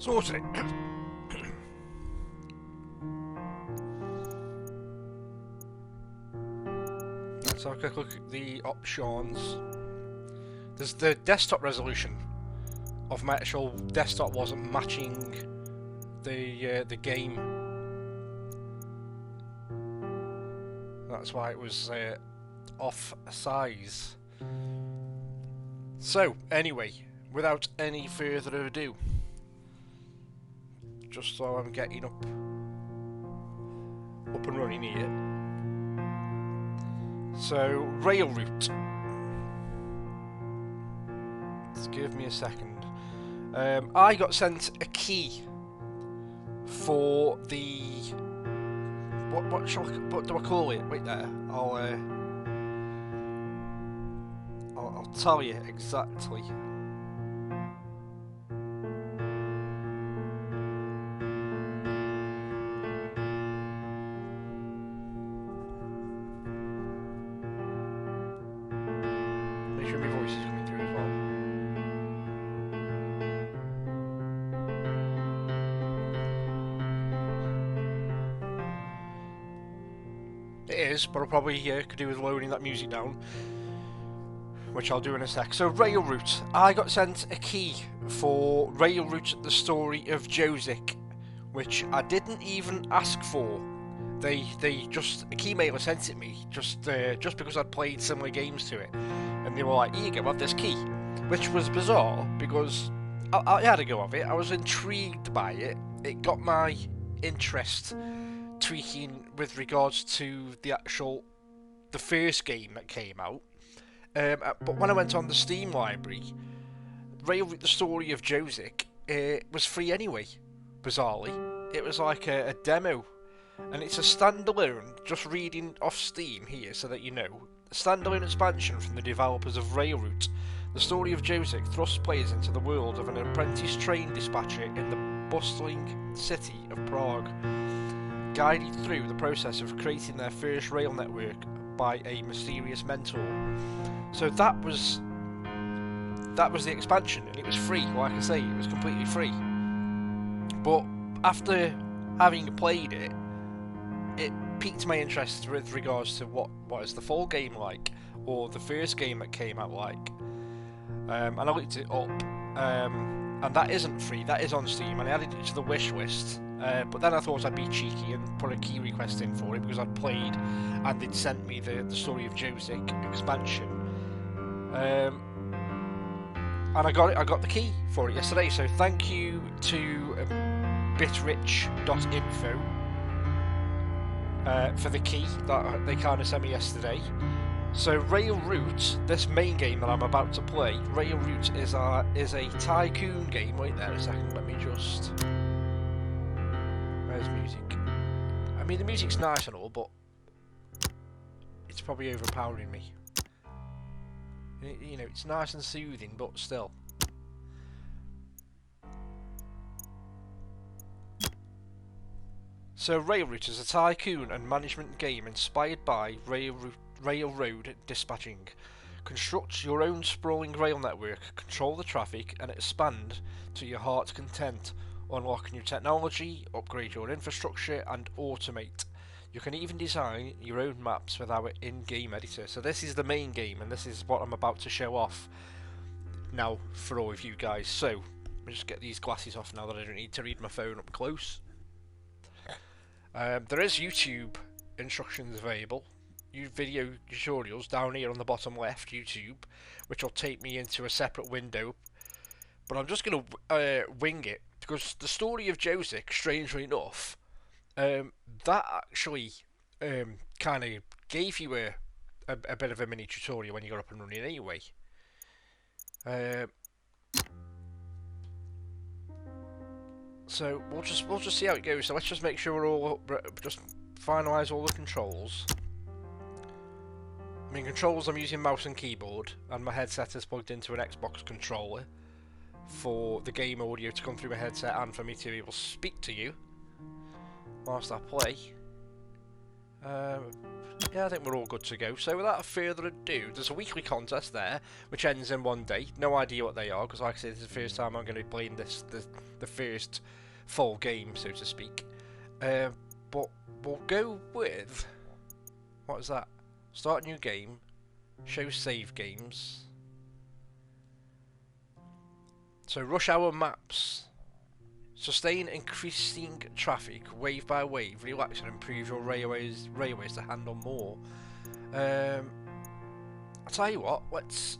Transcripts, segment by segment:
Sorted it. Let's have a quick look at the options. There's the desktop resolution of my actual desktop wasn't matching the game. That's why it was off size. So anyway, without any further ado, just so I'm getting up and running here. So Railroute. Just give me a second. I got sent a key for the what do I call it? Wait there. I'll tell you exactly. Make sure my voice is coming through as well. It is, but I probably could do with lowering that music down, which I'll do in a sec. So Railroute, I got sent a key for Railroute: The Story of Josik, which I didn't even ask for. They just a key mailer sent it me just because I'd played similar games to it, and they were like, "Here you go, have this key," which was bizarre because I had a go of it. I was intrigued by it. It got my interest tweaking with regards to the first game that came out. But when I went on the Steam library, Railroute: The Story of Josik was free anyway. Bizarrely, it was like a demo, and it's a standalone. Just reading off Steam here, so that you know, a standalone expansion from the developers of Railroute: The Story of Josik thrusts players into the world of an apprentice train dispatcher in the bustling city of Prague, guided through the process of creating their first rail network by a mysterious mentor. So that was the expansion, and it was free. Like I say, it was completely free. But after having played it, it piqued my interest with regards to what is the full game like, or the first game that came out like. And I looked it up, and that isn't free. That is on Steam, and I added it to the wish list. But then I thought I'd be cheeky and put a key request in for it because I'd played and they'd sent me the Story of Josik expansion. And I got the key for it yesterday, so thank you to bitrich.info for the key that they kind of sent me yesterday. So Railroute, this main game that I'm about to play, Railroute is a tycoon game. Wait there a second, let me just... Where's music? I mean, the music's nice and all, but it's probably overpowering me. You know, it's nice and soothing, but still. So Railroute is a tycoon and management game inspired by railroad dispatching. Construct your own sprawling rail network, control the traffic, and expand to your heart's content. Unlock new technology, upgrade your infrastructure, and automate. You can even design your own maps with our in-game editor. So this is the main game, and this is what I'm about to show off now for all of you guys. So, let me just get these glasses off now that I don't need to read my phone up close. There is YouTube instructions available. Video tutorials down here on the bottom left, YouTube, which will take me into a separate window. But I'm just going to wing it, because the Story of Josik, strangely enough, that actually kind of gave you a bit of a mini tutorial when you got up and running anyway. So we'll just see how it goes. So let's just make sure we're all just finalise all the controls. I mean, controls, I'm using mouse and keyboard, and my headset is plugged into an Xbox controller for the game audio to come through my headset and for me to be able to speak to you whilst I play. Yeah, I think we're all good to go. So without further ado, there's a weekly contest there, which ends in one day. No idea what they are, because like I said, this is the first time I'm going to be playing this, the first full game, so to speak. But we'll go with... What is that? Start new game. Show save games. So rush hour maps. Sustain increasing traffic, wave by wave, relax and improve your railways to handle more. I'll tell you what, let's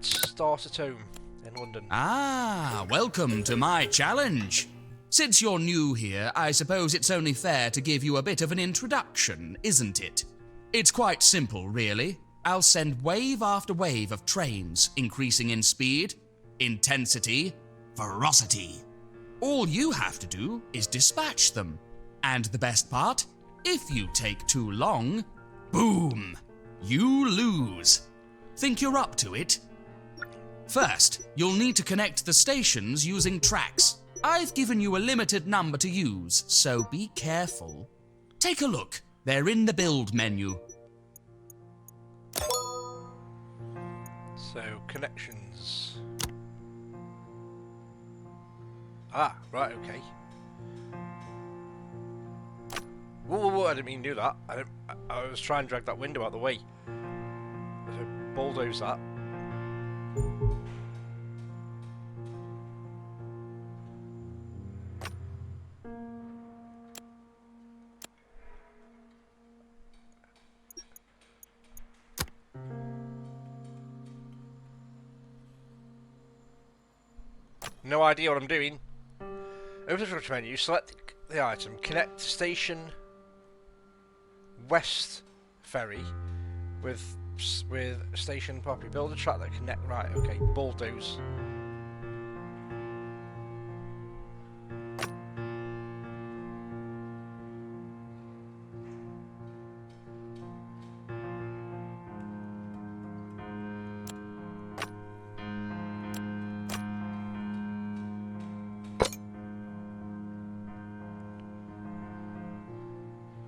start at home in London. Ah, welcome to my challenge. Since you're new here, I suppose it's only fair to give you a bit of an introduction, isn't it? It's quite simple, really. I'll send wave after wave of trains, increasing in speed, intensity, ferocity. All you have to do is dispatch them. And the best part, if you take too long, boom, you lose. Think you're up to it? First, you'll need to connect the stations using tracks. I've given you a limited number to use, so be careful. Take a look. They're in the build menu. So, connections. Ah, right, okay. Whoa, I didn't mean to do that. I was trying to drag that window out of the way. So, bulldoze that. No idea what I'm doing. Open the structure menu, select the item, connect station West Ferry with station property. Build a track that connect. Right, okay, bulldoze.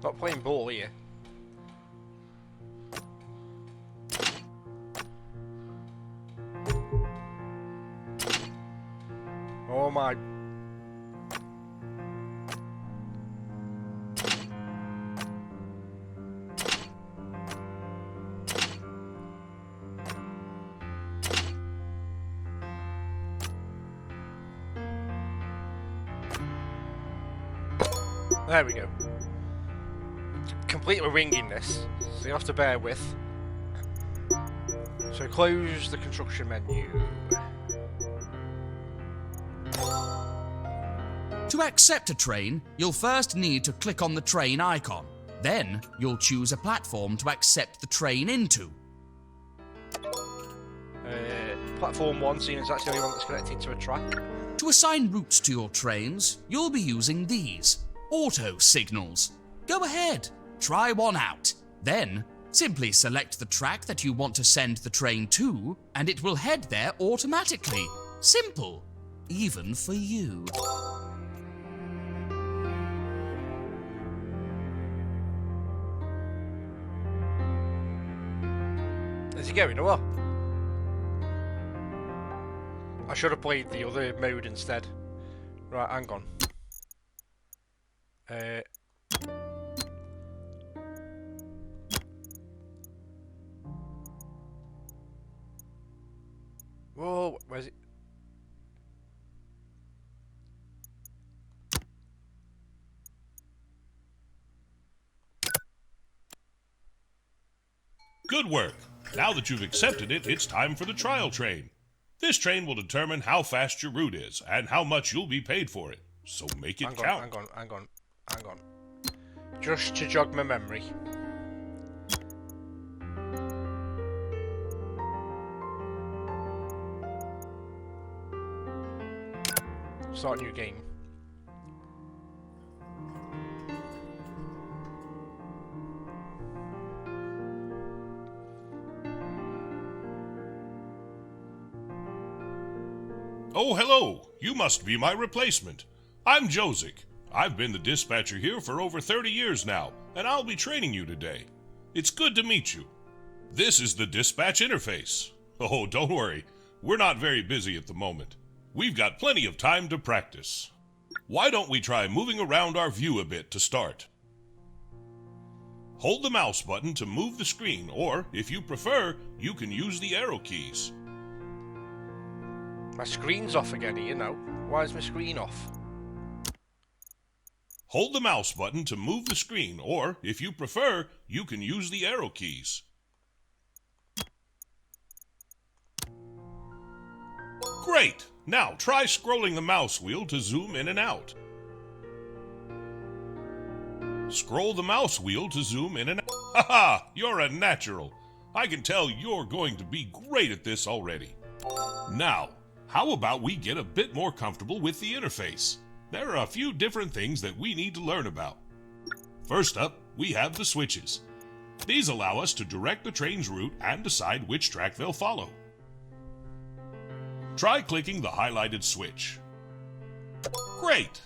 Not playing ball here. Oh my. There we go. Completely winging this, so you have to bear with. So close the construction menu. To accept a train, you'll first need to click on the train icon. Then, you'll choose a platform to accept the train into. Platform 1, seeing as that's the only one that's connected to a track. To assign routes to your trains, you'll be using these, auto signals. Go ahead, try one out. Then, simply select the track that you want to send the train to, and it will head there automatically. Simple, even for you. Is he going or what? I should have played the other mode instead. Right, hang on. Whoa, where's it? Good work. Now that you've accepted it, it's time for the trial train. This train will determine how fast your route is and how much you'll be paid for it. So make it count. Hang on. Just to jog my memory. Start a new game. Oh, hello. You must be my replacement. I'm Josic. I've been the dispatcher here for over 30 years now, and I'll be training you today. It's good to meet you. This is the dispatch interface. Oh, don't worry. We're not very busy at the moment. We've got plenty of time to practice. Why don't we try moving around our view a bit to start? Hold the mouse button to move the screen, or, if you prefer, you can use the arrow keys. My screen's off again here now. Why is my screen off? Hold the mouse button to move the screen, or, if you prefer, you can use the arrow keys. Great! Now try scrolling the mouse wheel to zoom in and out. Scroll the mouse wheel to zoom in and out. Haha! You're a natural! I can tell you're going to be great at this already. Now, how about we get a bit more comfortable with the interface? There are a few different things that we need to learn about. First up, we have the switches. These allow us to direct the train's route and decide which track they'll follow. Try clicking the highlighted switch. Great!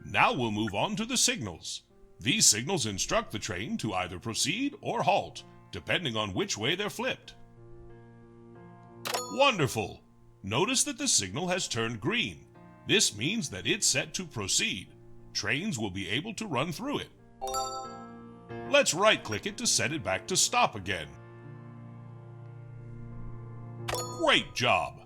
Now we'll move on to the signals. These signals instruct the train to either proceed or halt, depending on which way they're flipped. Wonderful! Notice that the signal has turned green. This means that it's set to proceed. Trains will be able to run through it. Let's right-click it to set it back to stop again. Great job!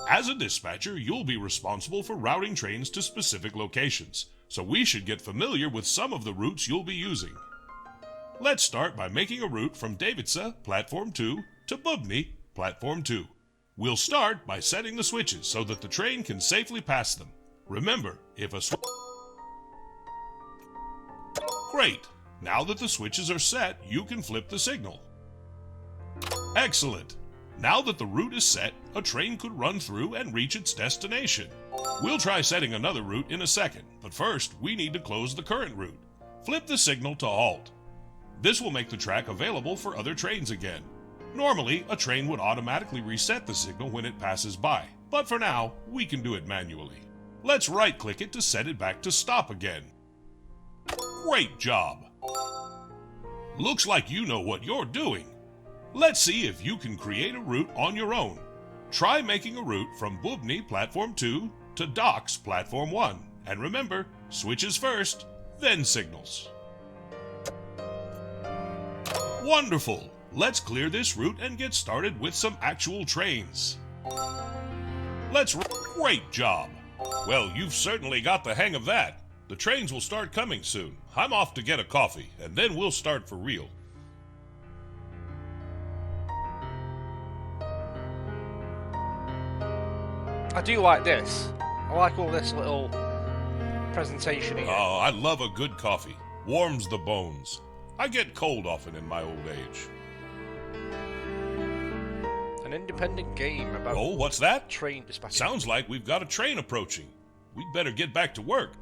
As a dispatcher, you'll be responsible for routing trains to specific locations, so we should get familiar with some of the routes you'll be using. Let's start by making a route from Davidsa, Platform 2, to Bubny, Platform 2. We'll start by setting the switches so that the train can safely pass them. Remember, if a switch... Great! Now that the switches are set, you can flip the signal. Excellent! Now that the route is set, a train could run through and reach its destination. We'll try setting another route in a second, but first we need to close the current route. Flip the signal to halt. This will make the track available for other trains again. Normally, a train would automatically reset the signal when it passes by, but for now, we can do it manually. Let's right-click it to set it back to stop again. Great job! Looks like you know what you're doing. Let's see if you can create a route on your own. Try making a route from Bubny Platform 2 to Docks Platform 1. And remember, switches first, then signals. Wonderful! Let's clear this route and get started with some actual trains. Great job! Well, you've certainly got the hang of that. The trains will start coming soon. I'm off to get a coffee, and then we'll start for real. I do like this. I like all this little presentation here. Oh, I love a good coffee. Warms the bones. I get cold often in my old age. An independent game about... Oh, what's that? Train dispatching. Sounds like we've got a train approaching. We'd better get back to work.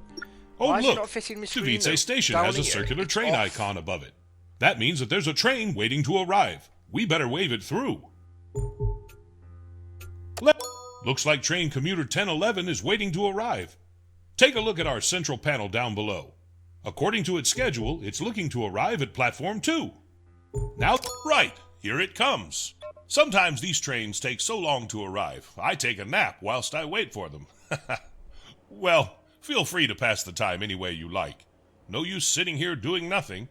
Oh, Why is it look! not fitting my screen, Katowice though? Station Down has a here, circular it's train off. icon above it. That means that there's a train waiting to arrive. We better wave it through. Looks like train commuter 1011 is waiting to arrive. Take a look at our central panel down below. According to its schedule, it's looking to arrive at Platform 2. Now, right, here it comes. Sometimes these trains take so long to arrive, I take a nap whilst I wait for them. Well, feel free to pass the time any way you like. No use sitting here doing nothing.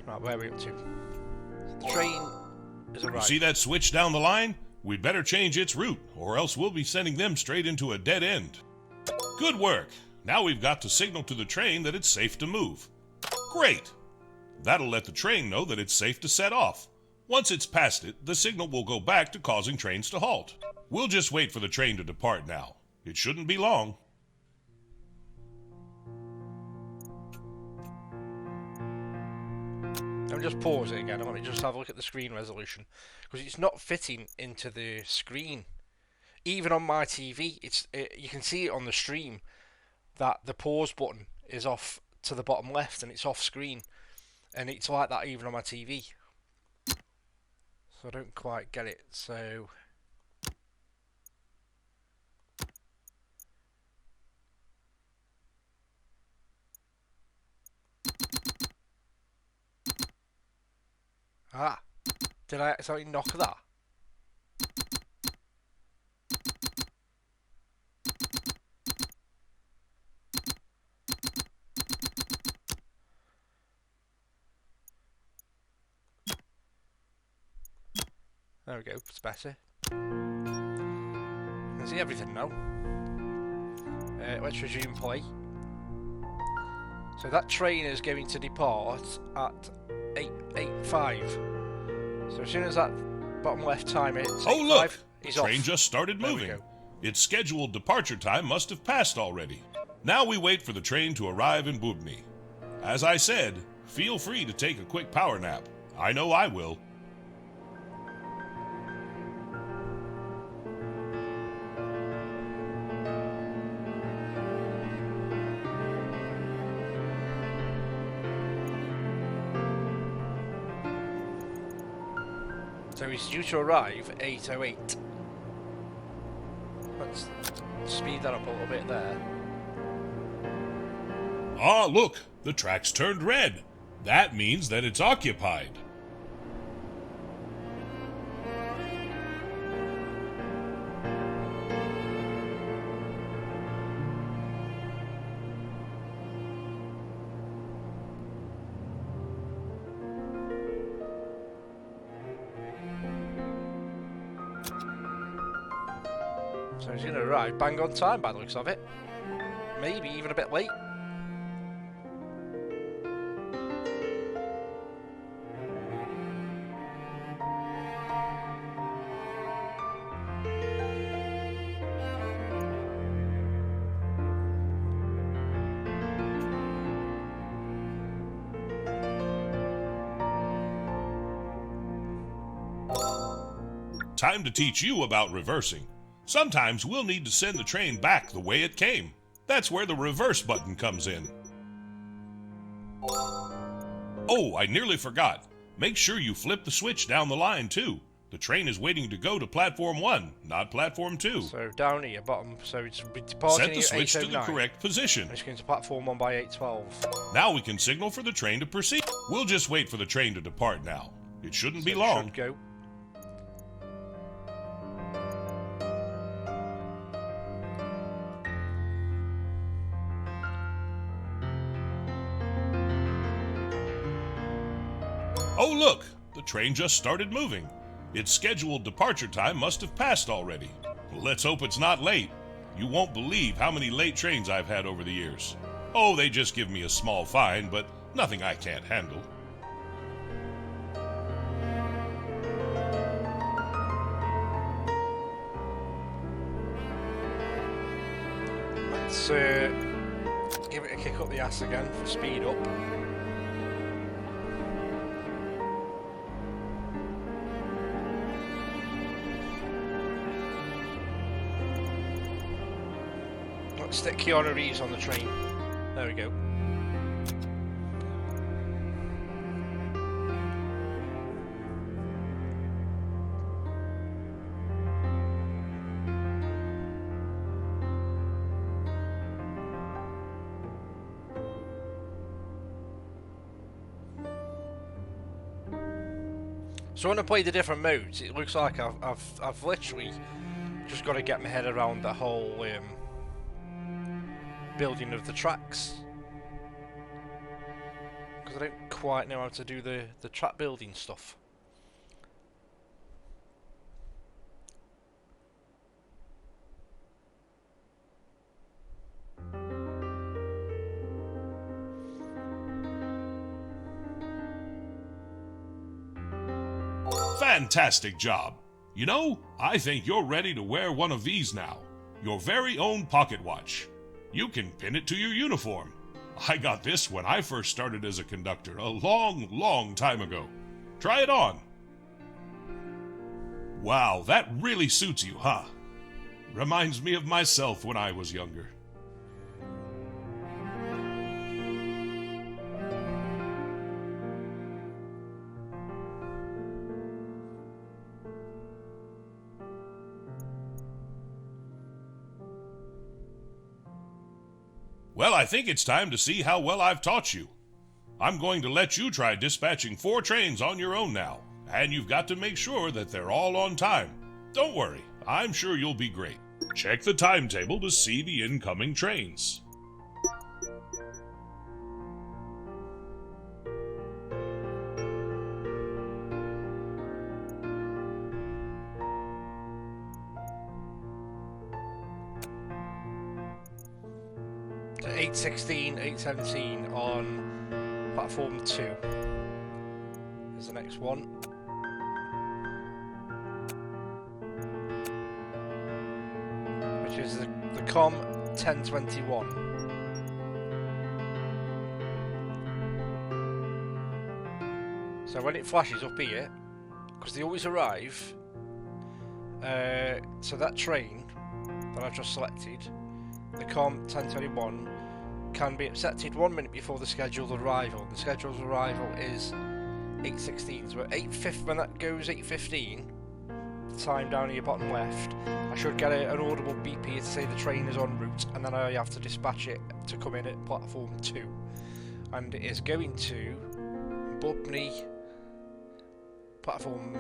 Right, where are we up to? The train has arrived. See that switch down the line? We'd better change its route, or else we'll be sending them straight into a dead end. Good work! Now we've got to signal to the train that it's safe to move. Great! That'll let the train know that it's safe to set off. Once it's past it, the signal will go back to causing trains to halt. We'll just wait for the train to depart now. It shouldn't be long. Let me just pause it again. Let me just have a look at the screen resolution, because it's not fitting into the screen. Even on my TV, you can see it on the stream that the pause button is off to the bottom left and it's off screen, and it's like that even on my TV. So I don't quite get it. So did I accidentally knock that? There we go, it's better. I can see everything now. Let's resume play. So that train is going to depart at 8:05. So as soon as that bottom left time hits, Oh look! he's The train off. just started There we moving. go. Its scheduled departure time must have passed already. Now we wait for the train to arrive in Bubny. As I said, feel free to take a quick power nap. I know I will. So he's due to arrive at 8:08. Let's speed that up a little bit there. Ah, look! The track's turned red. That means that it's occupied. So he's going to arrive bang on time by the looks of it. Maybe even a bit late. Time to teach you about reversing. Sometimes we'll need to send the train back the way it came. That's where the reverse button comes in. Oh, I nearly forgot. Make sure you flip the switch down the line too. The train is waiting to go to platform 1, not platform 2. So down here, bottom. So it's departing Set the here at switch to the 8:09. correct position. And it's going to platform 1 by 8:12. Now we can signal for the train to proceed. We'll just wait for the train to depart now. It shouldn't be So it long. should go. Oh look! The train just started moving. Its scheduled departure time must have passed already. Let's hope it's not late. You won't believe how many late trains I've had over the years. Oh, they just give me a small fine, but nothing I can't handle. Let's give it a kick up the ass again for speed up. Let's stick Keanu Reeves on the train. There we go. So when I play the different modes, it looks like I've literally just got to get my head around the whole building of the tracks, because I don't quite know how to do the track building stuff. Fantastic job. You know, I think you're ready to wear one of these now. Your very own pocket watch. You can pin it to your uniform. I got this when I first started as a conductor a long, long time ago. Try it on. Wow, that really suits you, huh? Reminds me of myself when I was younger. Well, I think it's time to see how well I've taught you. I'm going to let you try dispatching 4 trains on your own now, and you've got to make sure that they're all on time. Don't worry, I'm sure you'll be great. Check the timetable to see the incoming trains. So 8:16, 8:17 on platform 2 is the next one. Which is the COM 1021. So when it flashes up here, because they always arrive, so that train that I've just selected, the COM 1021, can be accepted 1 minute before the scheduled arrival. The scheduled arrival is 8:16. So at 8:50, when that goes 8:15, the time down here bottom left, I should get an audible beep here to say the train is en route, and then I have to dispatch it to come in at platform 2. And it is going to Bubney platform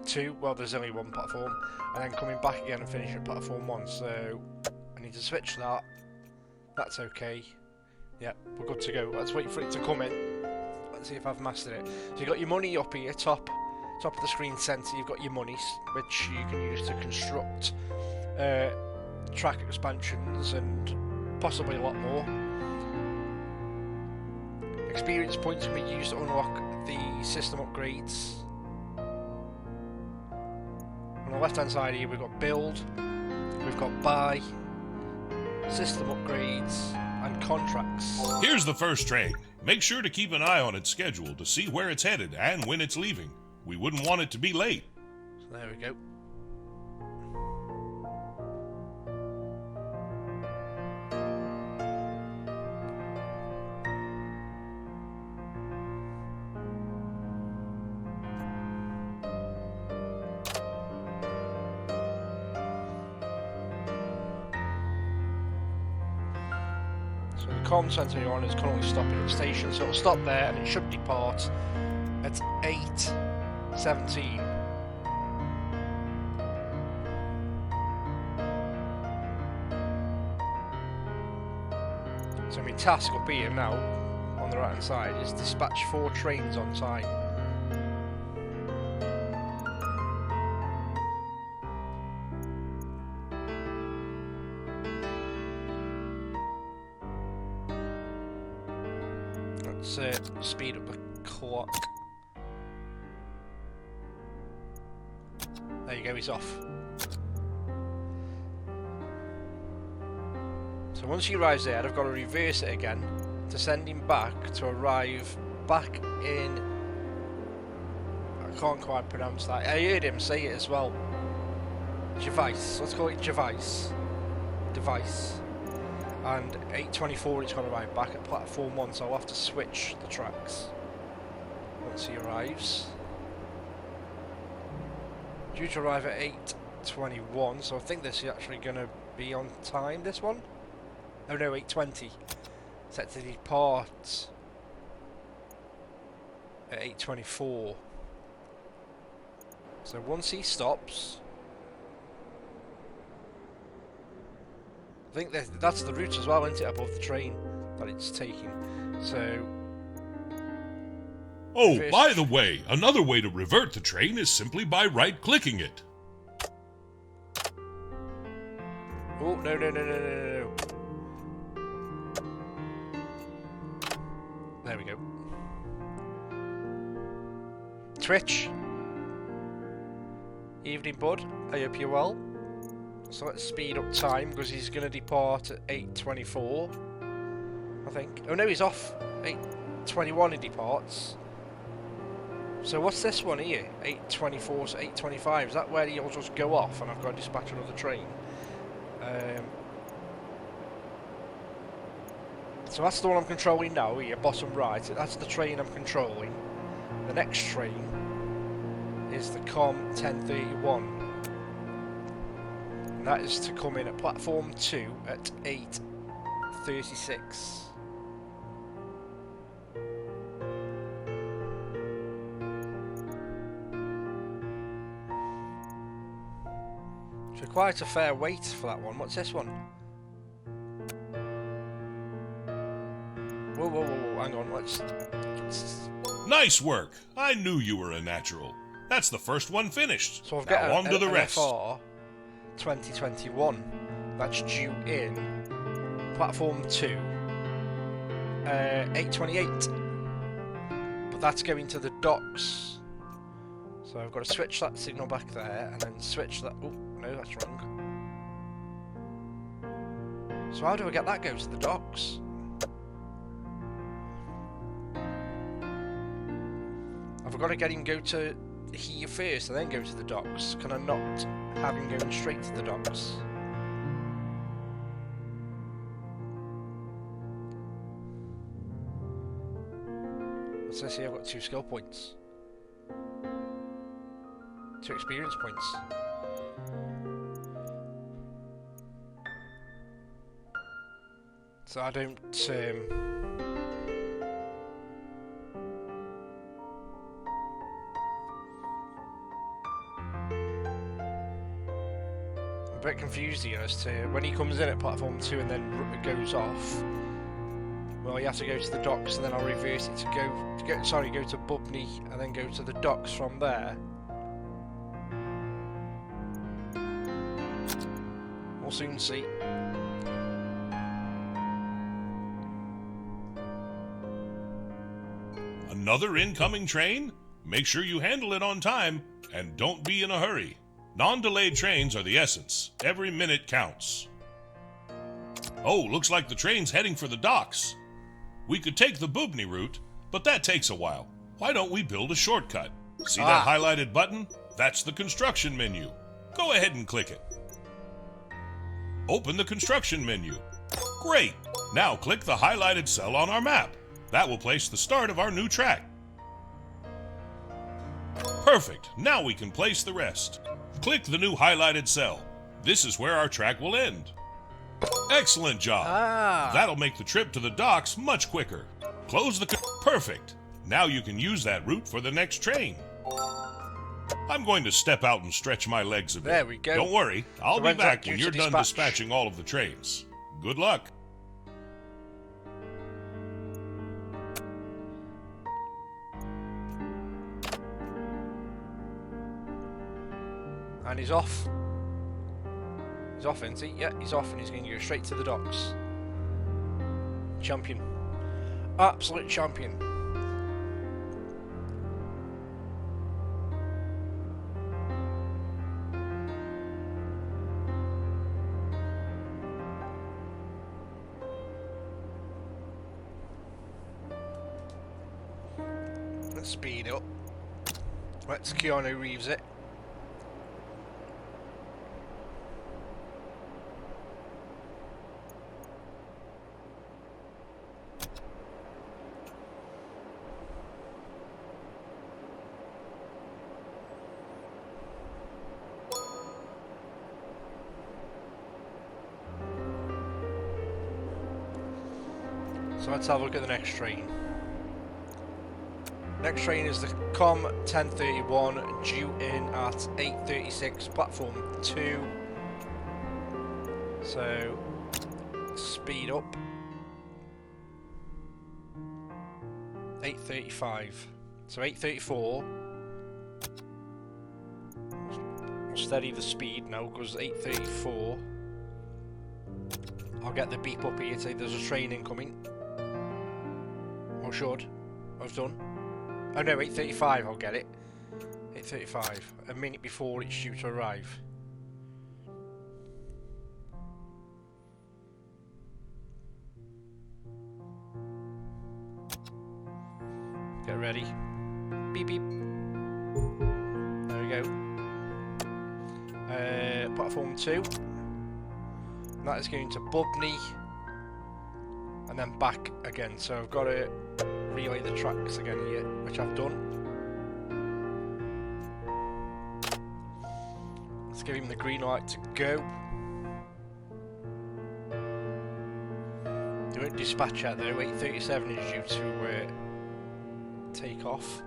2. Well, there's only one platform, and then coming back again and finishing at platform 1. So I need to switch that. That's okay. Yeah, we're good to go. Let's wait for it to come in. Let's see if I've mastered it. So you've got your money up here, top of the screen centre. You've got your monies, which you can use to construct track expansions and possibly a lot more. Experience points can be used to unlock the system upgrades. On the left hand side here we've got build, we've got buy, system upgrades and contracts. Here's the first train. Make sure to keep an eye on its schedule to see where it's headed and when it's leaving. We wouldn't want it to be late. So there we go. So the COM 1021 is currently stopping at the station, so it'll stop there and it should depart at 8:17. So my task up here now, on the right hand side, is dispatch 4 trains on time. Let's speed up the clock. There you go, he's off. So once he arrives there, I've got to reverse it again to send him back to arrive back in... I can't quite pronounce that. I heard him say it as well. Device. Let's call it Device. Device. And 8:24 it's going to arrive back at platform 1, so I'll have to switch the tracks once he arrives. Due to arrive at 8:21, so I think this is actually going to be on time, this one. Oh no, 8:20. Set to depart at 8:24. So once he stops, I think that's the route as well, isn't it, above the train that it's taking. So... Oh, by the way, another way to revert the train is simply by right-clicking it. Oh, no. There we go. Twitch. Evening, bud. I hope you're well. So let's speed up time because he's going to depart at 8:24, I think. Oh no, he's off. 8:21 he departs. So what's this one here? 8:24 to 8:25. Is that where he'll just go off and I've got to dispatch another train? So that's the one I'm controlling now here, bottom right. That's the train I'm controlling. The next train is the COM 1031. And that is to come in at platform 2 at 8:36. So quite a fair wait for that one. What's this one? Whoa, hang on, let's... Nice work! I knew you were a natural. That's the first one finished. So I've now got on to the an rest. FR 2021. That's due in platform 2. 8:28. But that's going to the docks. So I've got to switch that signal back there and then switch that... Oh, no, that's wrong. So how do I get that go to the docks? I've got to get him go to here first and then go to the docks. Can I not have him going straight to the docks? What's this here? I've got 2 skill points. 2 experience points. So I don't... I'm a bit confused here as to when he comes in at platform 2 and then goes off. Well, you have to go to the docks and then I'll reverse it to go to Bubney and then go to the docks from there. We'll soon see. Another incoming train? Make sure you handle it on time and don't be in a hurry. Non-delayed trains are the essence. Every minute counts. Oh, looks like the train's heading for the docks. We could take the Bubney route, but that takes a while. Why don't we build a shortcut? See that highlighted button? That's the construction menu. Go ahead and click it. Open the construction menu. Great! Now click the highlighted cell on our map. That will place the start of our new track. Perfect! Now we can place the rest. Click the new highlighted cell. This is where our track will end. Excellent job! That'll make the trip to the docks much quicker. Close the... Perfect! Now you can use that route for the next train. I'm going to step out and stretch my legs a bit. There we go. Don't worry, I'll be back when you're done dispatching all of the trains. Good luck. And he's off. He's off, isn't he? Yeah, he's off and he's going to go straight to the docks. Champion. Absolute champion. Let's speed up. Let's Keanu Reeves it. So let's have a look at the next train. Next train is the COM 1031, due in at 8:36, platform 2. So, speed up. 8:35. So 8:34. We'll steady the speed now, because 8:34. I'll get the beep up here to say there's a train incoming. Or should. I've done. Oh no, 8:35 I'll get it. 8:35, a minute before it's due to arrive. Get ready. Beep beep. There we go. Platform 2. And that is going to Bubney. And then back again. So I've got to relay the tracks again here, which I've done. Let's give him the green light to go. They won't dispatch yet though. 8:37 is due to take off.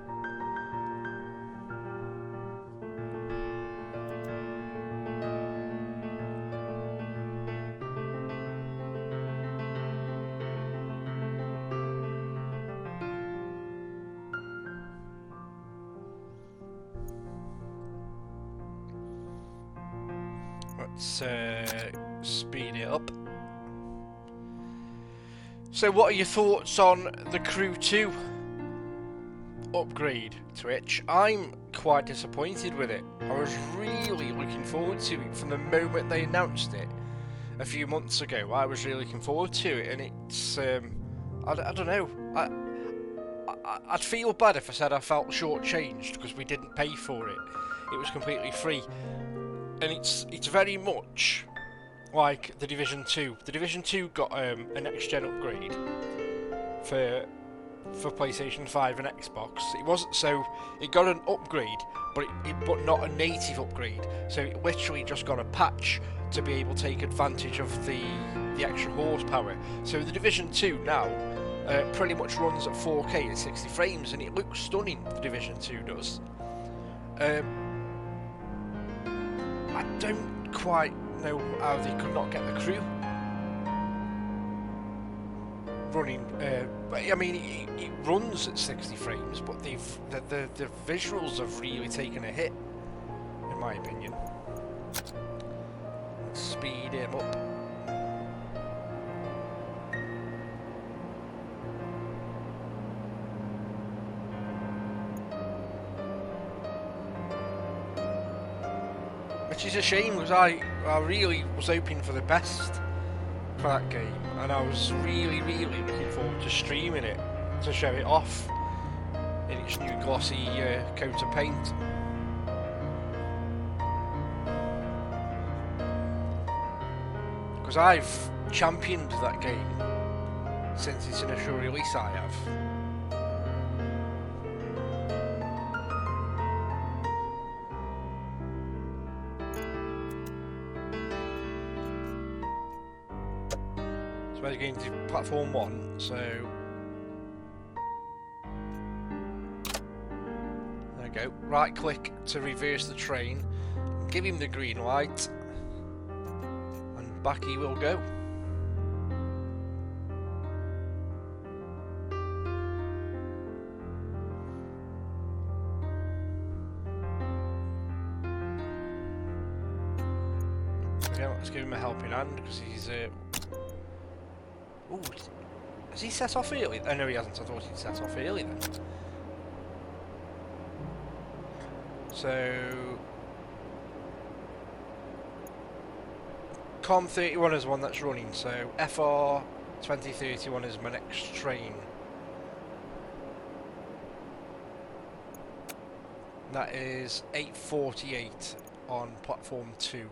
Let's speed it up. So what are your thoughts on the Crew 2 upgrade, Twitch? I'm quite disappointed with it. I was really looking forward to it from the moment they announced it a few months ago. I was really looking forward to it, and it's I don't know. I'd feel bad if I said I felt shortchanged because we didn't pay for it. It was completely free, and it's very much like the Division 2. The Division 2 got a next-gen upgrade for PlayStation 5 and Xbox. It wasn't so. It got an upgrade, but not a native upgrade. So it literally just got a patch to be able to take advantage of the extra horsepower. So the Division 2 now pretty much runs at 4K at 60 frames, and it looks stunning. The Division 2 does. I don't quite know how they could not get the Crew running. I mean, it runs at 60 frames, but the visuals have really taken a hit, in my opinion. Let's speed him up. Which is a shame, because I really was hoping for the best for that game, and I was really looking forward to streaming it to show it off in its new glossy coat of paint. Because I've championed that game since its initial release, I have. So we're going to platform 1, so there we go. Right click to reverse the train, give him the green light, and back he will go. Okay, let's give him a helping hand because he's ooh, has he set off early? Oh no, he hasn't. I thought he'd set off early then. So COM 31 is one that's running, so FR 2031 is my next train. That is 8:48 on platform 2.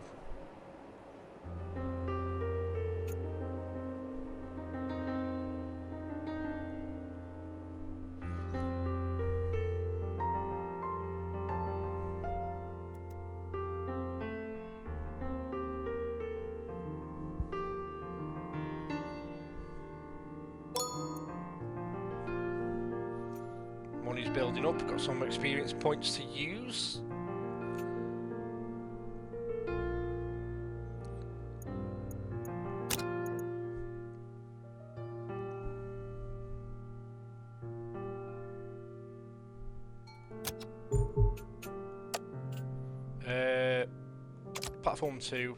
Money's building up, got some experience points to use. Platform 2,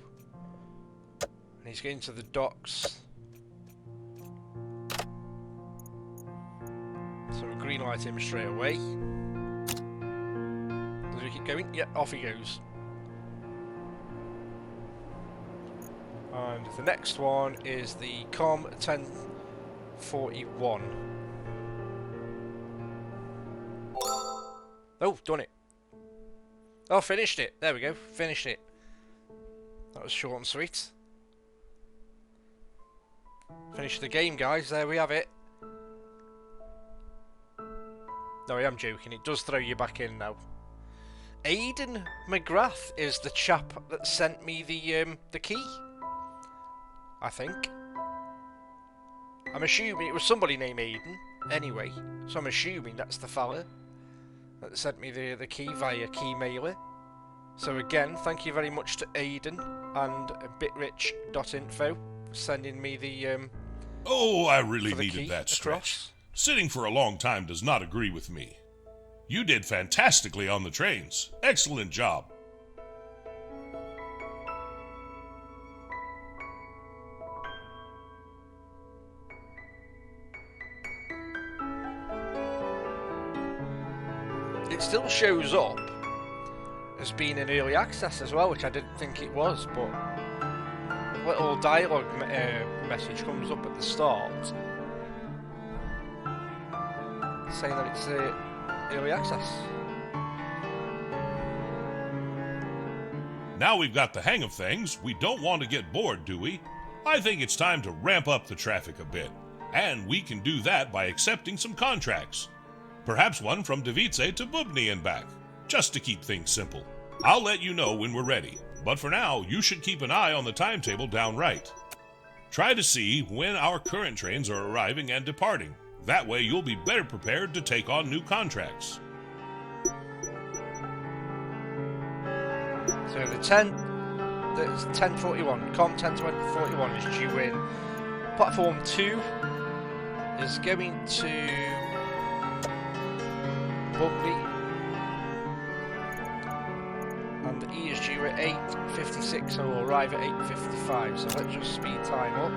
and he's getting to the docks. So we green light him straight away. There's we keep going? Yeah, off he goes. And the next one is the COM 1041. Oh, done it. Oh, finished it. There we go. Finished it. That was short and sweet. Finished the game, guys. There we have it. No, I am joking. It does throw you back in now. Aidan McGrath is the chap that sent me the key. I think. I'm assuming it was somebody named Aidan. Anyway, so I'm assuming that's the fella that sent me the key via Keymailer. So again, thank you very much to Aidan and bitrich.info for sending me the Oh, I really for the needed key that stretch. across. Sitting for a long time does not agree with me. You did fantastically on the trains. Excellent job. It still shows up as being in early access as well, which I didn't think it was, but a little dialogue message comes up at the start saying that it's early access. Now we've got the hang of things, we don't want to get bored, do we? I think it's time to ramp up the traffic a bit. And we can do that by accepting some contracts. Perhaps one from Davice to Bubny and back, just to keep things simple. I'll let you know when we're ready, but for now, you should keep an eye on the timetable down right. Try to see when our current trains are arriving and departing. That way you'll be better prepared to take on new contracts. So the 1041, COM 1041 is due in. Platform 2 is going to Bubny, and the E is due at 8:56, so we'll arrive at 8:55. So let's just speed time up.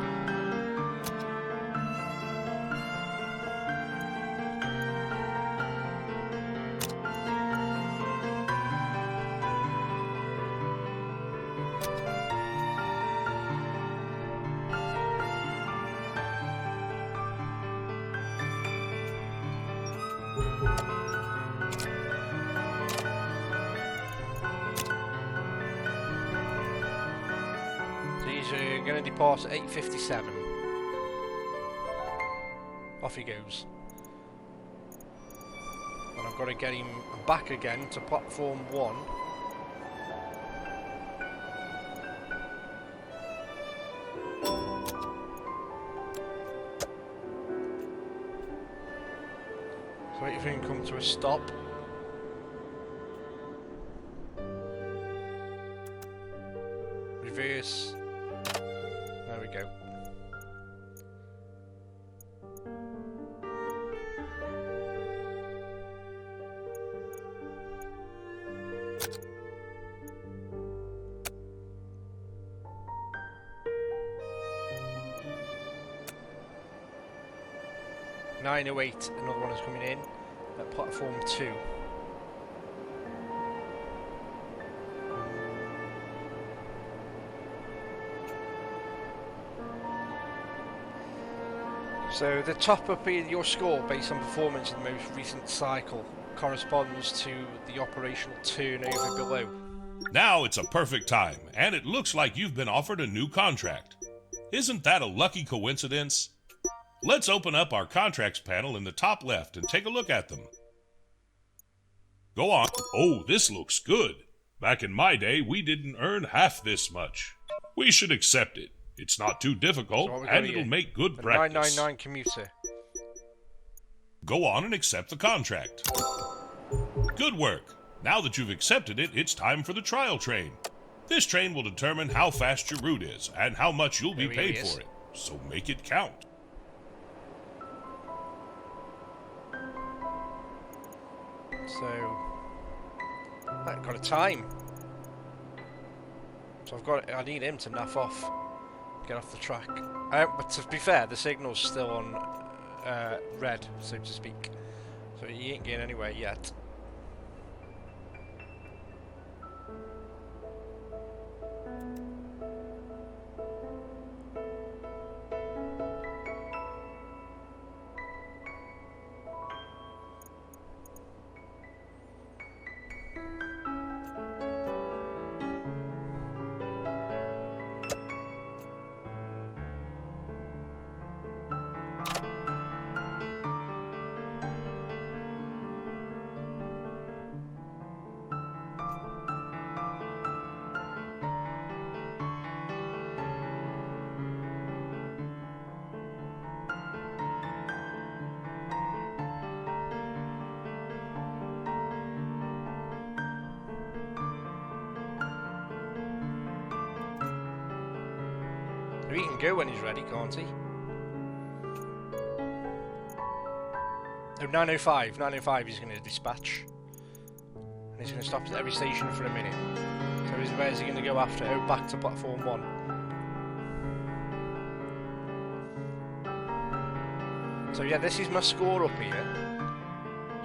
These are going to depart at 8:57. Off he goes. And I've got to get him back again to platform 1. So wait for him to come to a stop. Reverse. There we go. (9:08). Another one is coming in at platform 2. So the top up in your score based on performance in the most recent cycle corresponds to the operational turnover below. Now it's a perfect time, and it looks like you've been offered a new contract. Isn't that a lucky coincidence? Let's open up our contracts panel in the top left and take a look at them. Go on. Oh, this looks good. Back in my day, we didn't earn half this much. We should accept it. It's not too difficult, So and it'll make good the practice. 999 commuter. Go on and accept the contract. Good work. Now that you've accepted it, it's time for the trial train. This train will determine how fast your route is and how much you'll be There he paid is. for it. So make it count. So I've got a time. So I need him to naff off, get off the track. But to be fair, the signal's still on red, so to speak. So he ain't getting anywhere yet. He can go when he's ready, can't he? Oh, 9:05. 9:05 he's going to dispatch. And he's going to stop at every station for a minute. So where's he going to go after? Oh, back to platform 1. So yeah, this is my score up here.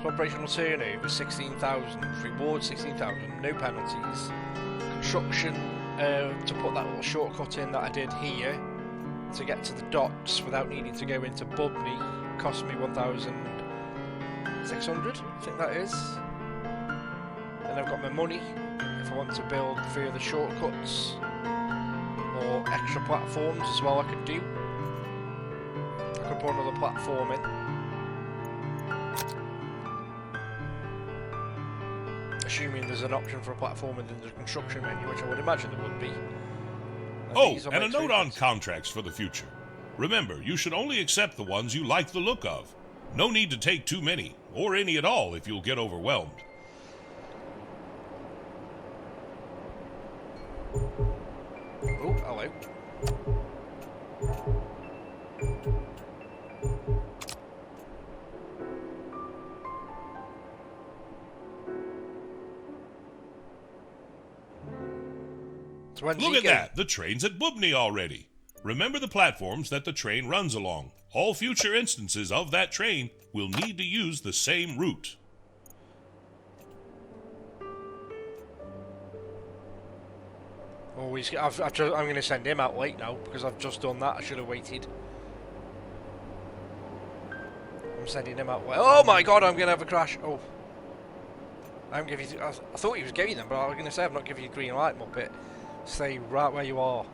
So operational turnover 16,000, reward 16,000, no penalties. Construction, to put that little shortcut in that I did here to get to the docks without needing to go into Bubney, cost me 1,600, I think that is. Then I've got my money if I want to build further shortcuts or extra platforms as well. I could do. I could put another platform in. Assuming there's an option for a platform within the construction menu, which I would imagine there would be. Oh, and a note on contracts for the future. Remember, you should only accept the ones you like the look of. No need to take too many, or any at all if you'll get overwhelmed. Oh, hello. So look at that! The train's at Bubney already. Remember the platforms that the train runs along. All future instances of that train will need to use the same route. Oh, I'm going to send him out late now because I've just done that. I should have waited. I'm sending him out late. Oh my god, I'm going to have a crash. Oh. I thought he was getting them, but I was going to say I'm not giving you a green light, Muppet. Stay right where you are.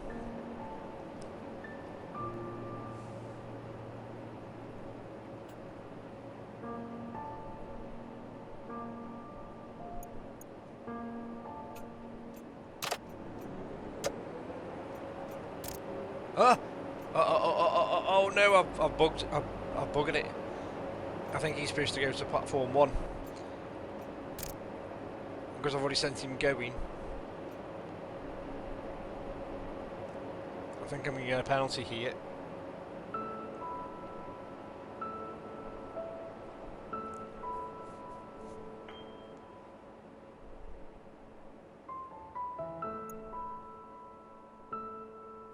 Oh no, I've bugged. I've bugged it. I think he's supposed to go to platform 1 because I've already sent him going. I think I'm going to get a penalty here.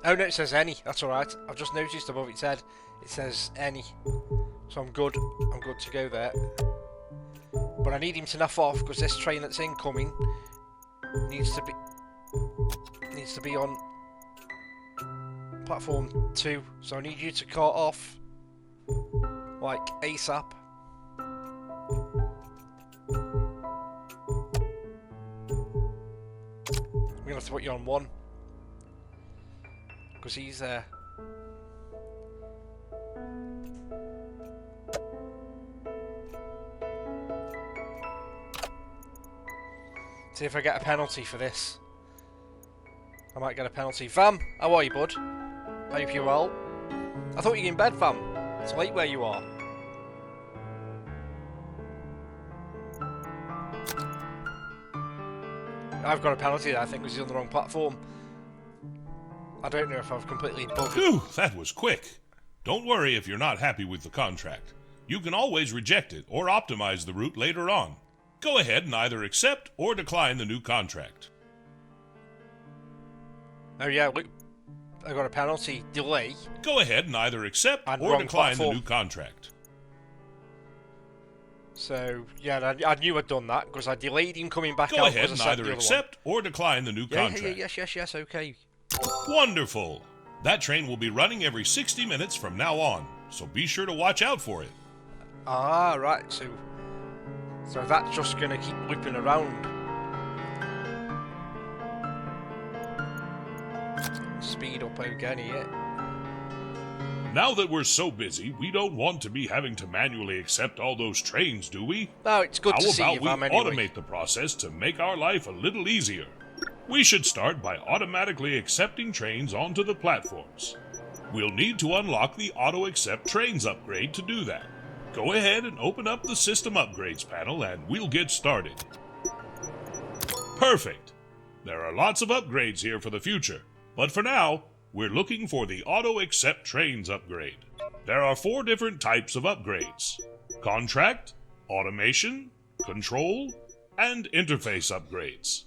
Oh no, it says any. That's alright. I've just noticed above its head it says any. So I'm good. I'm good to go there. But I need him to nuff off because this train that's incoming needs to be on platform 2. So I need you to cut off like ASAP. I'm gonna have to put you on 1. Because he's there. See if I get a penalty for this. I might get a penalty. Vam, how are you, bud? Hope you're well. I thought you were in bed, Vam. It's late where you are. I've got a penalty there, I think, because he's on the wrong platform. I don't know if I've completely bugged. Phew, that was quick. Don't worry if you're not happy with the contract. You can always reject it or optimize the route later on. Go ahead and either accept or decline the new contract. Oh yeah, look, I got a penalty. Delay. Go ahead and either accept or decline the new contract. So, yeah, I knew I'd done that because I delayed him coming back out. Go ahead and either accept or decline the new contract. Yes, okay. Wonderful! That train will be running every 60 minutes from now on, so be sure to watch out for it. Ah, right, so that's just going to keep looping around. Speed up again here. Now that we're so busy, we don't want to be having to manually accept all those trains, do we? No, it's good to see you, How Vam, about we anyway. automate the process to make our life a little easier? We should start by automatically accepting trains onto the platforms. We'll need to unlock the Auto Accept Trains upgrade to do that. Go ahead and open up the System Upgrades panel and we'll get started. Perfect! There are lots of upgrades here for the future, but for now, We're looking for the Auto Accept Trains upgrade. There are 4 different types of upgrades: contract, automation, control, and interface upgrades.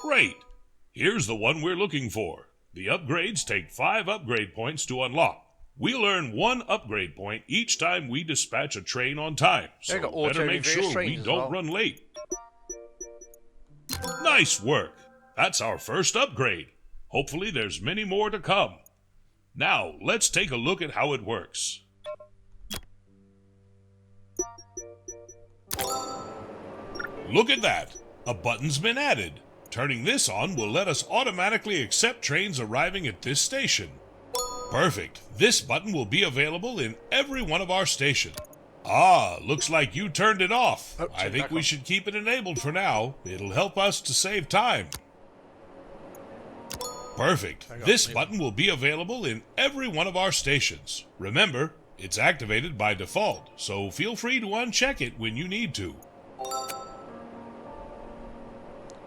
Great! Here's the one we're looking for. The upgrades take 5 upgrade points to unlock. We'll earn 1 upgrade point each time we dispatch a train on time, so better make sure we don't run late. Nice work! That's our first upgrade. Hopefully there's many more to come. Now, let's take a look at how it works. Look at that! A button's been added. Turning this on will let us automatically accept trains arriving at this station. Perfect. This button will be available in every one of our stations. Ah, looks like you turned it off. I think we should keep it enabled for now. It'll help us to save time. Perfect. This button will be available in every one of our stations. Remember, it's activated by default, so feel free to uncheck it when you need to.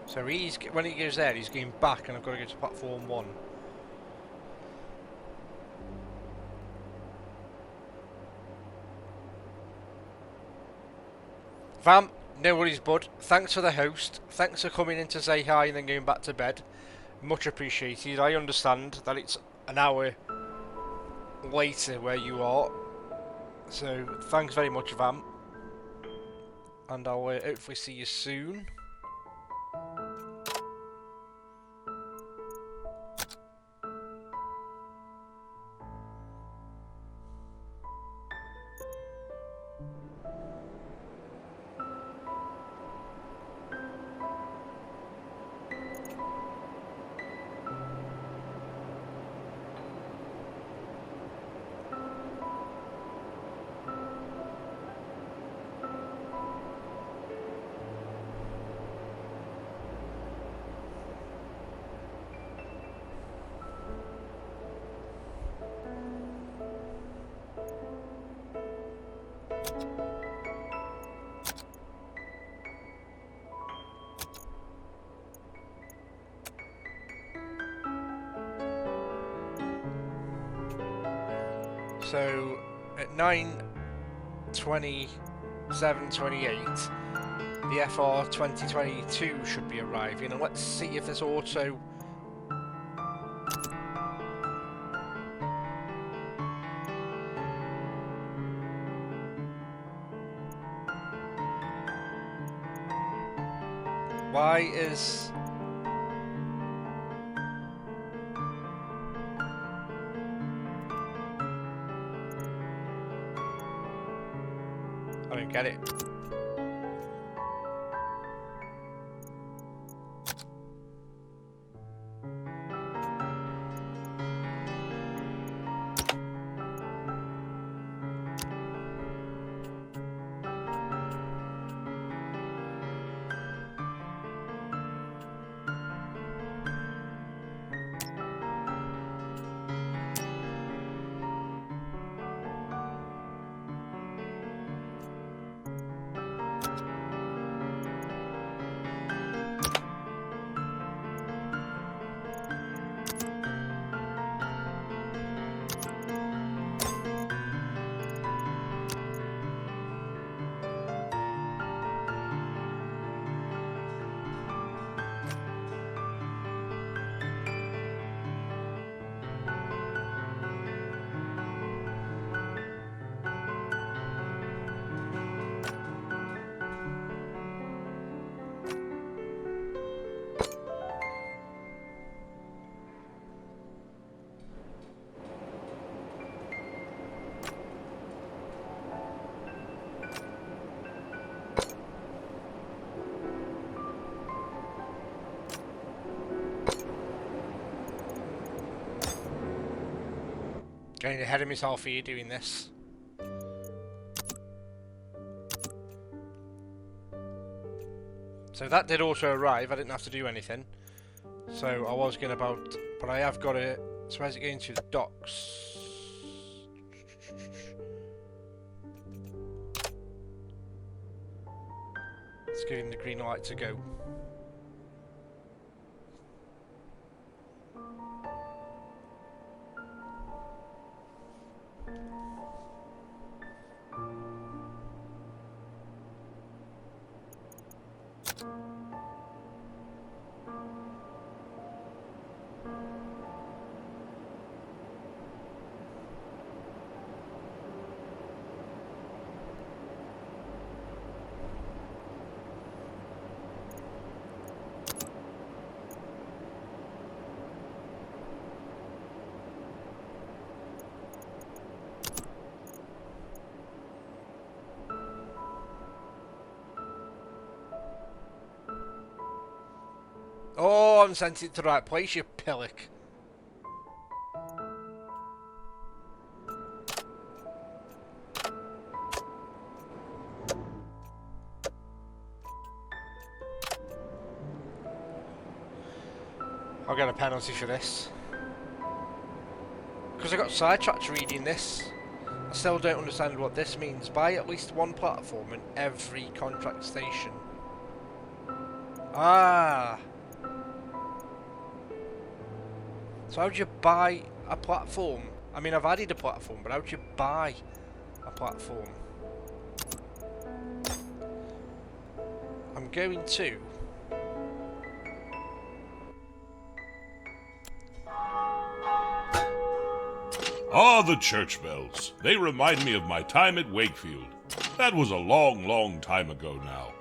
So when he goes there, he's going back, and I've got to go to platform 1. Vam, no worries, bud. Thanks for the host. Thanks for coming in to say hi and then going back to bed. Much appreciated. I understand that it's an hour later where you are. So, thanks very much, Vam. And I'll hopefully see you soon. So at 9:27:28, the FR 2022 should be arriving, and let's see if this auto. Why is... I don't get it. Getting ahead of myself here doing this. So that did also arrive, I didn't have to do anything. So I was going about, but I have got it. So where's it going to? The docks. Let's give him the green light to go. Oh, I'm sent it to the right place, you pillock. I'll get a penalty for this. Because I got sidetracked reading this. I still don't understand what this means. Buy at least one platform in every contract station. Ah. So how do you buy a platform? I mean, I've added a platform, but how do you buy a platform? I'm going to... Ah, the church bells. They remind me of my time at Wakefield. That was a long, long time ago now.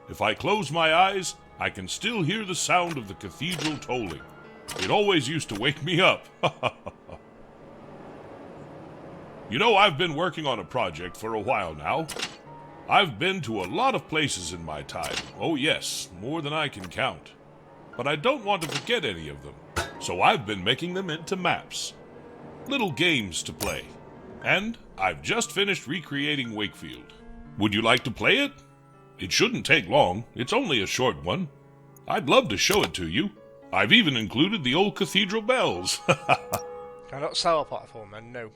If I close my eyes, I can still hear the sound of the cathedral tolling. It always used to wake me up. You know, I've been working on a project for a while now. I've been to a lot of places in my time. Oh yes, more than I can count. But I don't want to forget any of them. So I've been making them into maps. Little games to play. And I've just finished recreating Wakefield. Would you like to play it? It shouldn't take long. It's only a short one. I'd love to show it to you. I've even included the old cathedral bells. Can I not sell a platform then? No.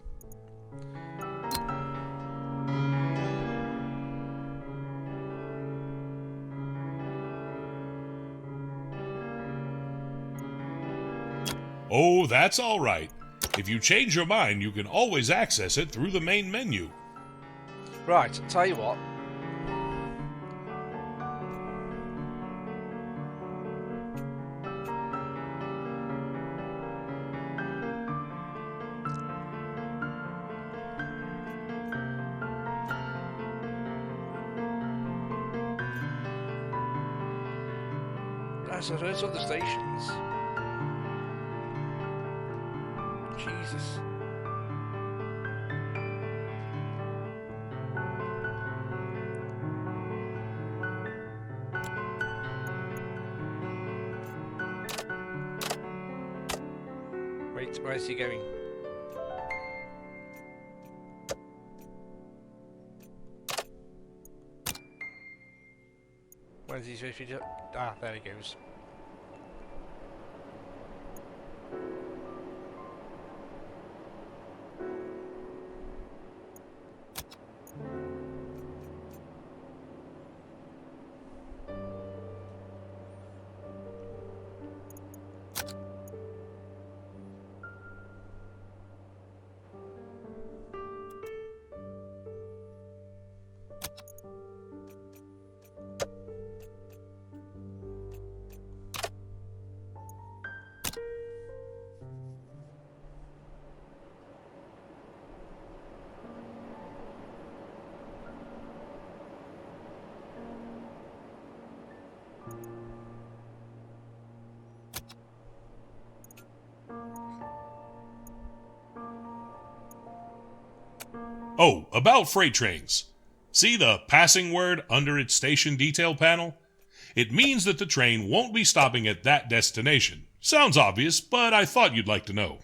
Oh, that's all right. If you change your mind, you can always access it through the main menu. Right, I'll tell you what. So there's other stations. Jesus. Wait, where's he going? Where's he supposed to do? Ah, there he goes. Oh, about freight trains. See the passing word under its station detail panel? It means that the train won't be stopping at that destination. Sounds obvious, but I thought you'd like to know.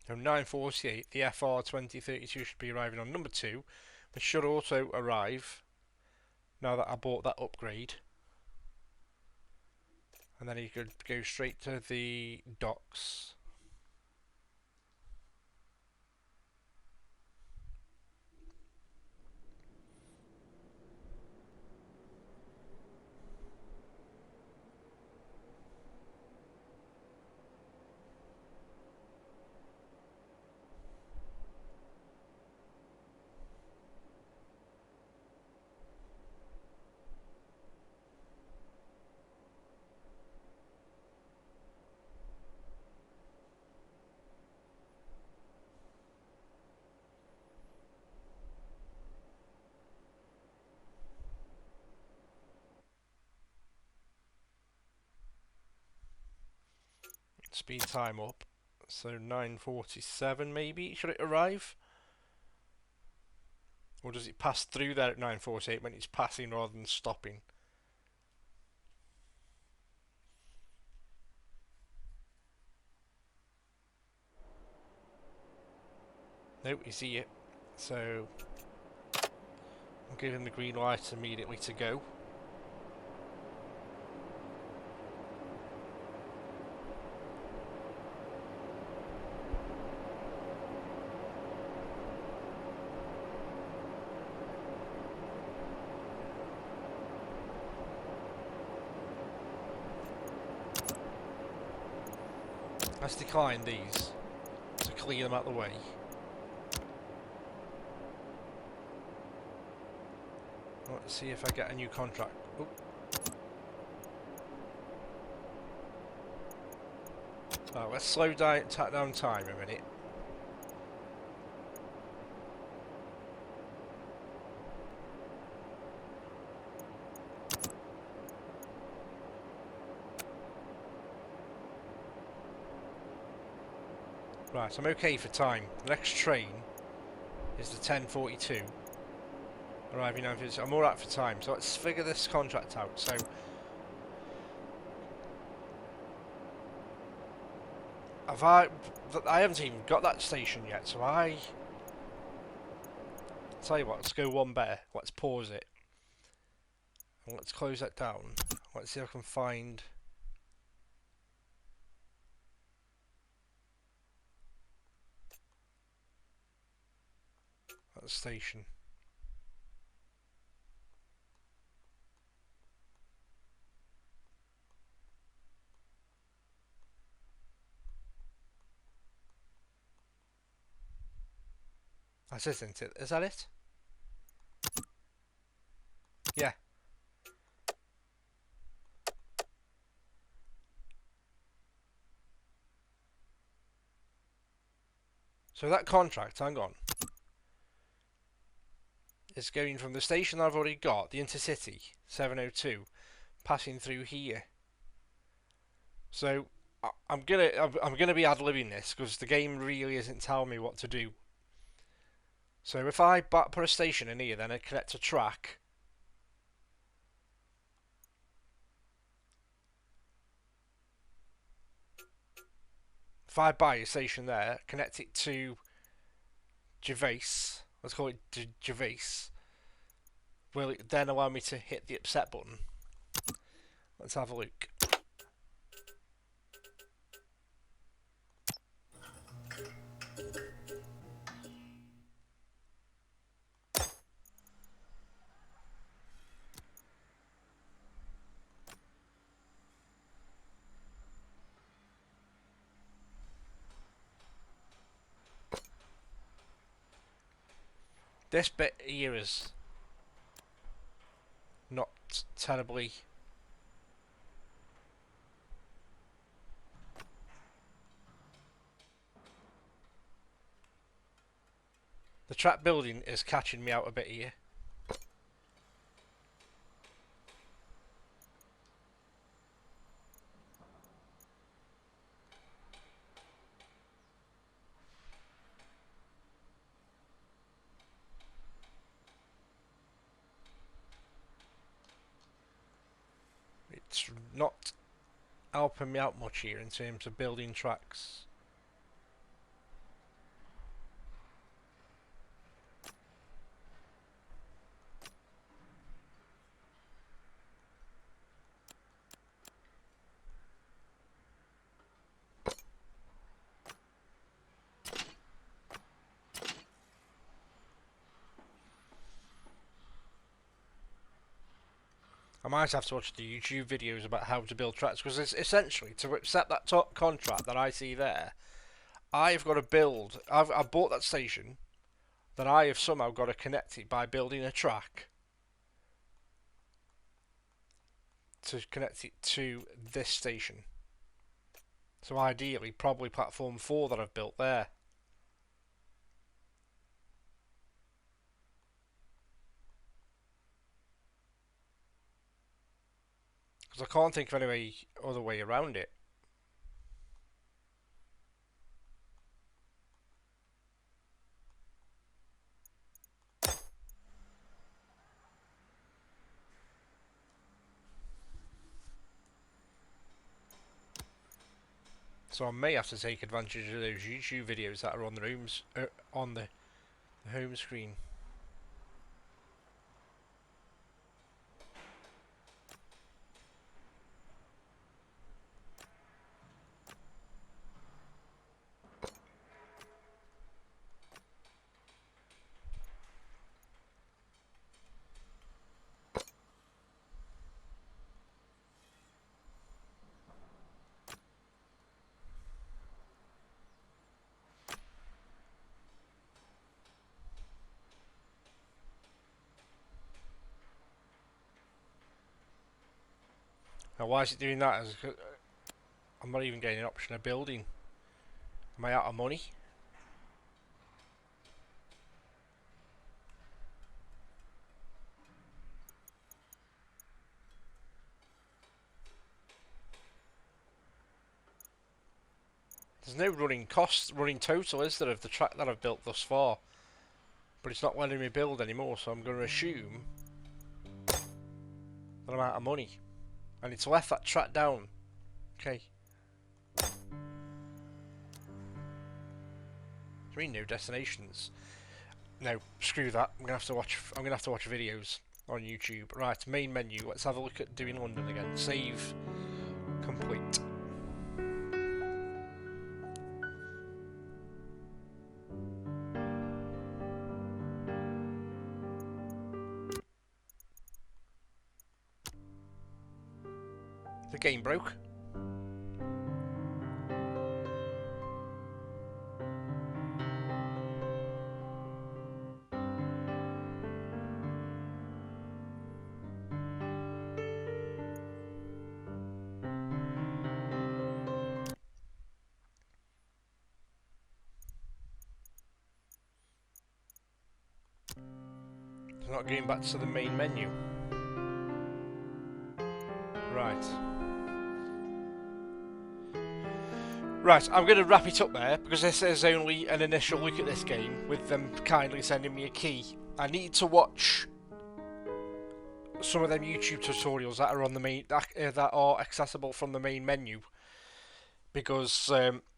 So 9:48, the FR 2032 should be arriving on number 2, which should also arrive now that I bought that upgrade. And then you could go straight to the docks. Speed time up. So 9:47 maybe, should it arrive? Or does it pass through there at 9:48 when it's passing rather than stopping? Nope, you see it. So I'll give him the green light immediately to go. Let's decline these to clear them out of the way. Let's see if I get a new contract. Oh. Right, let's slow down, tap down time a minute. Right, I'm okay for time. The next train is the 10:42. Arriving 9:50. I'm alright for time, so let's figure this contract out. So I haven't even got that station yet, so tell you what, let's go one better. Let's pause it. And let's close that down. Let's see if I can find that station. That's it, isn't it? Is that it? Yeah. So that contract, hang on, is going from the station I've already got, the Intercity 702, passing through here. So I'm gonna be ad-libbing this because the game really isn't telling me what to do. So if I put a station in here, then I connect a track. If I buy a station there, connect it to Gervais, let's call it Gervais, will it then allow me to hit the upset button? Let's have a look. This bit here is not terribly the track building is catching me out a bit here. It's not helping me out much here in terms of building tracks. I might have to watch the YouTube videos about how to build tracks, because it's essentially to accept that top contract that I see there. I've got to build. I've bought that station. Then I have somehow got to connect it by building a track to connect it to this station. So ideally, probably platform 4 that I've built there. Because I can't think of any other way around it. So I may have to take advantage of those YouTube videos that are on the rooms on the home screen. Now why is it doing that? I'm not even getting an option of building. Am I out of money? There's no running total, is there, of the track that I've built thus far? But it's not letting me build anymore, so I'm going to assume that I'm out of money. And it's left that track down. Okay. I mean, no destinations. No, screw that. I'm gonna have to watch videos on YouTube. Right, main menu. Let's have a look at doing London again. Save. Complete. The game broke. It's not going back to the main menu. Right. Right, I'm going to wrap it up there, because this is only an initial look at this game, with them kindly sending me a key. I need to watch some of them YouTube tutorials that are on the main that are accessible from the main menu, because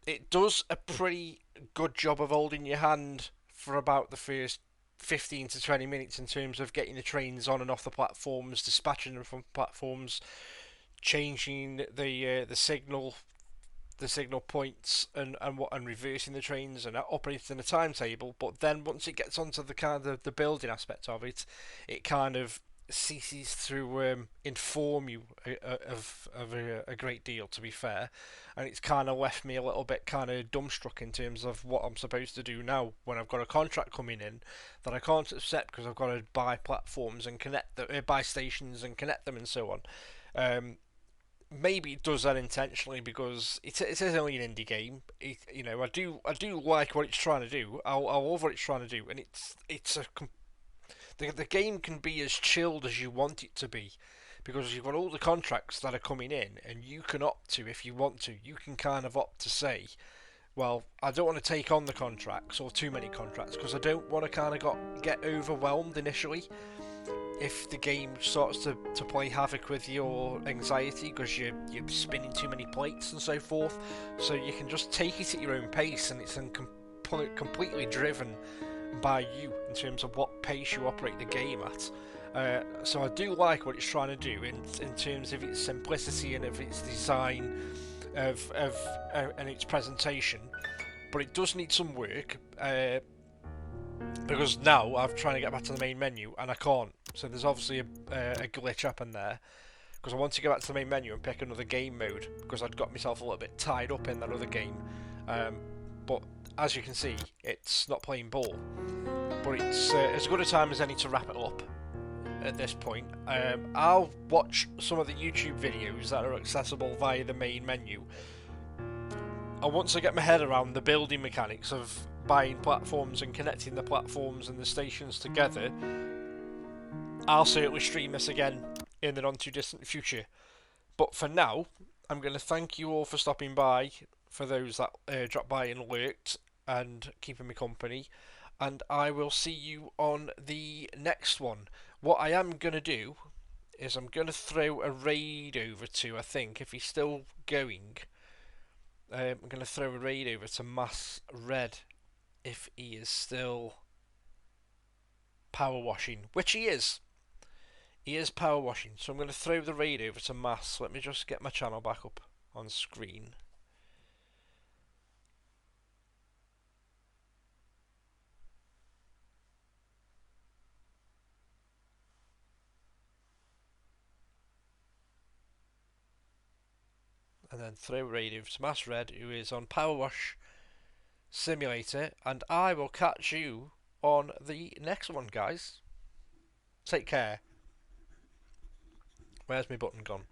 it does a pretty good job of holding your hand for about the first 15 to 20 minutes in terms of getting the trains on and off the platforms, dispatching them from platforms, changing the signal points and reversing the trains and operating the timetable. But then once it gets onto the kind of the building aspect of it, it kind of ceases to inform you of a great deal, to be fair, and it's kind of left me a little bit kind of dumbstruck in terms of what I'm supposed to do now when I've got a contract coming in that I can't accept because I've got to buy platforms and buy stations and connect them and so on. Maybe it does that intentionally because it is only an indie game. I do like what it's trying to do. I love what it's trying to do, and the game can be as chilled as you want it to be, because you've got all the contracts that are coming in, and you can opt to, if you want to, you can kind of opt to say, well, I don't want to take on the contracts or too many contracts because I don't want to kind of get overwhelmed initially if the game starts to play havoc with your anxiety because you're spinning too many plates and so forth. So you can just take it at your own pace, and it's completely driven by you in terms of what pace you operate the game at. So I do like what it's trying to do in terms of its simplicity and of its design and its presentation, but it does need some work. because now I'm trying to get back to the main menu and I can't. So there's obviously a glitch up in there, because I want to go back to the main menu and pick another game mode, because I'd got myself a little bit tied up in that other game. But as you can see, it's not playing ball. But it's as good a time as any to wrap it up at this point. I'll watch some of the YouTube videos that are accessible via the main menu. And once I get my head around the building mechanics of buying platforms and connecting the platforms and the stations together, I'll certainly stream this again in the not too distant future. But for now, I'm going to thank you all for stopping by, for those that dropped by and lurked and keeping me company, and I will see you on the next one. What I am going to do is I'm going to throw a raid over to, I think, if he's still going, I'm going to throw a raid over to Mass Red if he is still power washing, which he is. He is power washing, so I'm going to throw the raid over to Mass. Let me just get my channel back up on screen. And then throw raid over to Mass Red, who is on Power Wash Simulator, and I will catch you on the next one, guys. Take care. Where's my button gone?